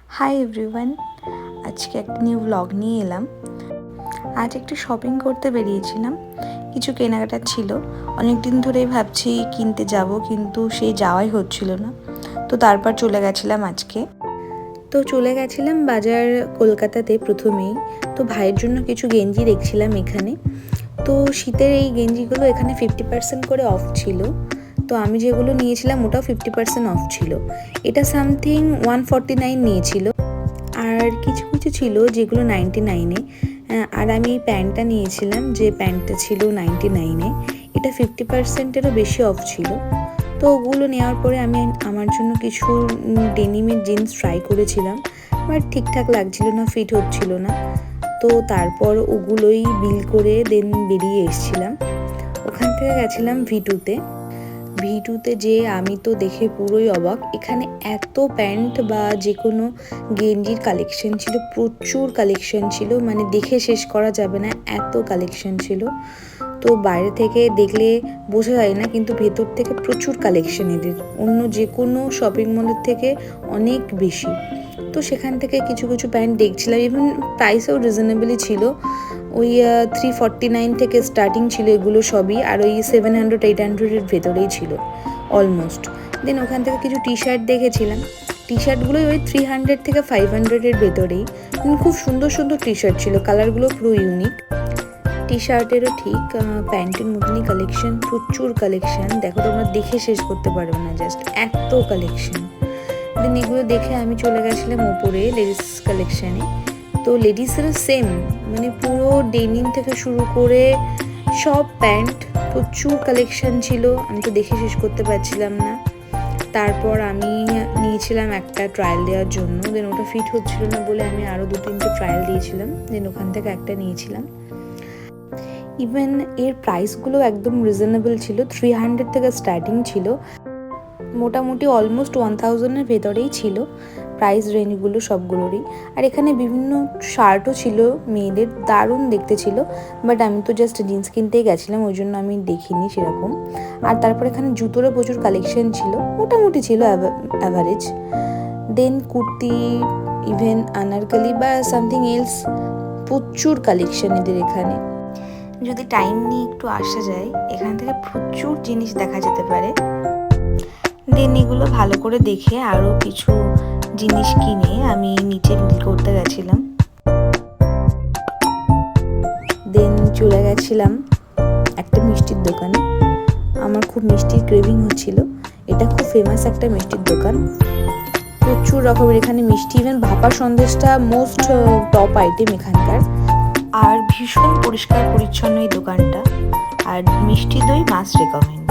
Hi everyone, আজকে একটা new blog নিয়ে এলাম। আজ একটু শপিং করতে বেরিয়েছিলাম, কিছু কেনাকাটা ছিল। অনেক দিন ধরেই ভাবছি কিনতে যাব, কিন্তু সেই যাওয়াই হচ্ছিল না। তো তারপর চলে গেছিলাম আজকে। চলে গেছিলাম বাজার কলকাতাতে প্রথমেই। তো ভাইয়ের জন্য কিছু গেঞ্জি দেখছিলাম এখানে। তো শীতের এই গেঞ্জিগুলো এখানে 50% করে অফ ছিল। তো আমি যেগুলো নিয়েছিলাম ওটাও 50% অফ ছিল। এটা সামথিং 149 নিয়েছিল। আর কিছু কিছু ছিল যেগুলো 99-এ। আর আমি এই প্যান্টটা নিয়েছিলাম, যে প্যান্টটা ছিল 99-এ। এটা 50%-এরও বেশি অফ ছিল। তো ওগুলো নেওয়ার পরে আমি আমার জন্য কিছু ডেনিমের জিন্স ট্রাই করেছিলাম, বাট ঠিকঠাক লাগছিল না, ফিট হচ্ছিল না। তো তারপর ওগুলোই বিল করে দেন বেরিয়ে এসেছিলাম। ওখান থেকে গেছিলাম ভি টুতে যে আমি তো দেখে পুরোই অবাক। এখানে এত প্যান্ট বা যে কোনো গেঞ্জির কালেকশন ছিল, প্রচুর কালেকশন ছিল, মানে দেখে শেষ করা যাবে না, এত কালেকশন ছিল। তো বাইরে থেকে দেখলে বোঝা যায় না, কিন্তু ভেতর থেকে প্রচুর কালেকশন এদের, অন্য যে কোনো শপিং মলের থেকে অনেক বেশি। তো সেখান থেকে কিছু কিছু প্যান্ট দেখছিলাম, ইভেন প্রাইসও রিজনেবলই ছিল। ওই 349 থেকে স্টার্টিং ছিল এগুলো সবই, আর ওই 700-800-এর ভেতরেই ছিল অলমোস্ট। দেন ওখান থেকে কিছু টি শার্ট দেখেছিলাম। টি শার্টগুলোই ওই 300 থেকে 500-এর ভেতরেই। খুব সুন্দর সুন্দর টি শার্ট ছিল, কালারগুলো পুরো ইউনিক। টি শার্টেরও ঠিক প্যান্টের মতনই কালেকশন, প্রচুর কালেকশন। দেখো, তোমরা দেখে শেষ করতে পারবে না, জাস্ট এত কালেকশন। দেন এগুলো দেখে আমি চলে গেছিলাম ওপরে লেডিস কালেকশানে। তো লেডিসেরও সেম, মানে পুরো ডেনিম থেকে শুরু করে সব প্যান্ট, প্রচুর কালেকশন ছিল। আমি তো দেখে শেষ করতে পারছিলাম না। তারপর আমি নিয়েছিলাম একটা ট্রায়াল দেওয়ার জন্য। দেন ওটা ফিট হচ্ছিল না বলে আমি আরও 2-3টে ট্রায়াল দিয়েছিলাম। দেন ওখান থেকে একটা নিয়েছিলাম। ইভেন এর প্রাইসগুলো একদম রিজনেবল ছিল, 300 থেকে স্টার্টিং ছিল। মোটামুটি অলমোস্ট 1000-এর ভেতরেই ছিল প্রাইস রেঞ্জগুলো সবগুলোরই। আর এখানে বিভিন্ন শার্টও ছিল মেয়েদের, দারুণ দেখতে ছিল। বাট আমি তো জাস্ট জিন্স কিনতেই গেছিলাম, ওই জন্য আমি দেখিনি সেরকম। আর তারপর এখানে জুতোরও প্রচুর কালেকশন ছিল, মোটামুটি ছিল অ্যাভারেজ। দেন কুর্তি, ইভেন আনারকলি বা সামথিং এলস, প্রচুর কালেকশন এদের এখানে। যদি টাইম নিয়ে একটু আসা যায়, এখান থেকে প্রচুর জিনিস দেখা যেতে পারে। দেন এগুলো ভালো করে দেখে আরও কিছু জিনিস কিনে আমি নিচে বিল করতে গেছিলাম। দেন চলে গেছিলাম একটা মিষ্টির দোকানে। আমার খুব মিষ্টির ক্রেভিং হচ্ছিল। এটা খুব ফেমাস একটা মিষ্টির দোকান, প্রচুর রকমের এখানে মিষ্টি। ইভেন ভাপা সন্দেশটা মোস্ট টপ আইটেম এখানকার। আর ভীষণ পরিষ্কার পরিচ্ছন্ন এই দোকানটা। আর মিষ্টি দই মাস্ট রেকমেন্ড।